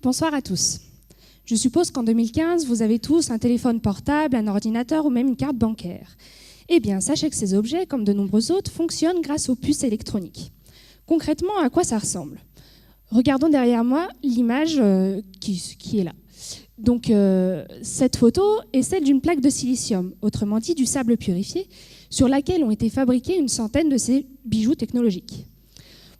Bonsoir à tous. Je suppose qu'en 2015, vous avez tous un téléphone portable, un ordinateur ou même une carte bancaire. Eh bien, sachez que ces objets, comme de nombreux autres, fonctionnent grâce aux puces électroniques. Concrètement, à quoi ça ressemble ? Regardons derrière moi l'image qui est là. Donc, cette photo est celle d'une plaque de silicium, autrement dit du sable purifié, sur laquelle ont été fabriqués une centaine de ces bijoux technologiques.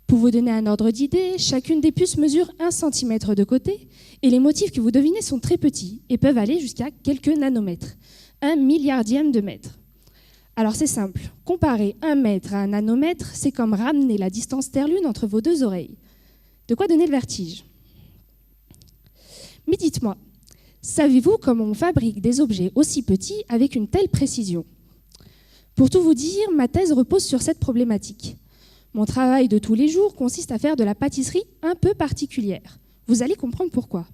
Pour vous donner un ordre d'idée, chacune des puces mesure 1 cm de côté et les motifs que vous devinez sont très petits et peuvent aller jusqu'à quelques nanomètres, 1 milliardième de mètre. Alors c'est simple, comparer 1 mètre à un nanomètre, c'est comme ramener la distance Terre-Lune entre vos deux oreilles. De quoi donner le vertige. Mais dites-moi, savez-vous comment on fabrique des objets aussi petits avec une telle précision ? Pour tout vous dire, ma thèse repose sur cette problématique. Mon travail de tous les jours consiste à faire de la pâtisserie un peu particulière. Vous allez comprendre pourquoi.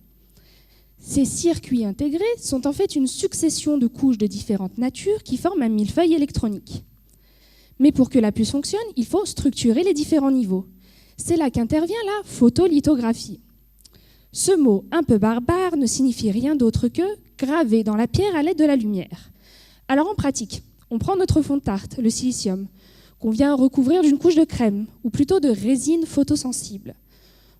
Ces circuits intégrés sont en fait une succession de couches de différentes natures qui forment un millefeuille électronique. Mais pour que la puce fonctionne, il faut structurer les différents niveaux. C'est là qu'intervient la photolithographie. Ce mot un peu barbare ne signifie rien d'autre que graver dans la pierre à l'aide de la lumière. Alors en pratique, on prend notre fond de tarte, le silicium, qu'on vient recouvrir d'une couche de crème, ou plutôt de résine photosensible.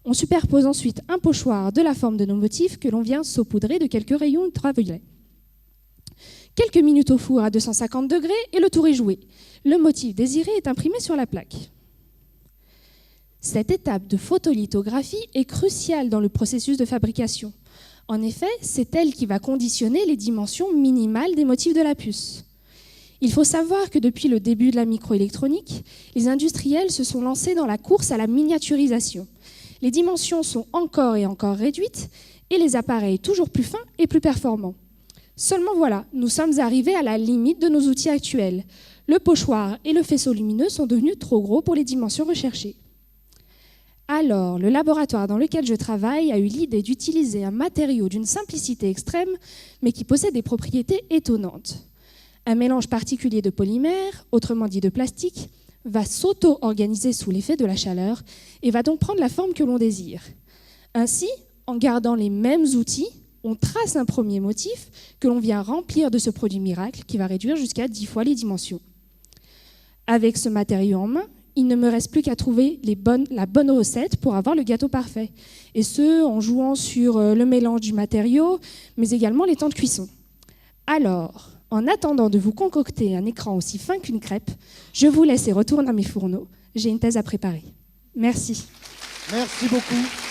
On superpose ensuite un pochoir de la forme de nos motifs que l'on vient saupoudrer de quelques rayons ultraviolets. Quelques minutes au four à 250 degrés et le tour est joué. Le motif désiré est imprimé sur la plaque. Cette étape de photolithographie est cruciale dans le processus de fabrication. En effet, c'est elle qui va conditionner les dimensions minimales des motifs de la puce. Il faut savoir que depuis le début de la microélectronique, les industriels se sont lancés dans la course à la miniaturisation. Les dimensions sont encore et encore réduites et les appareils toujours plus fins et plus performants. Seulement voilà, nous sommes arrivés à la limite de nos outils actuels. Le pochoir et le faisceau lumineux sont devenus trop gros pour les dimensions recherchées. Alors, le laboratoire dans lequel je travaille a eu l'idée d'utiliser un matériau d'une simplicité extrême, mais qui possède des propriétés étonnantes. Un mélange particulier de polymères, autrement dit de plastique, va s'auto-organiser sous l'effet de la chaleur et va donc prendre la forme que l'on désire. Ainsi, en gardant les mêmes outils, on trace un premier motif que l'on vient remplir de ce produit miracle qui va réduire jusqu'à 10 fois les dimensions. Avec ce matériau en main, il ne me reste plus qu'à trouver la bonne recette pour avoir le gâteau parfait. Et ce, en jouant sur le mélange du matériau, mais également les temps de cuisson. Alors, en attendant de vous concocter un écran aussi fin qu'une crêpe, je vous laisse et retourne à mes fourneaux. J'ai une thèse à préparer. Merci. Merci beaucoup.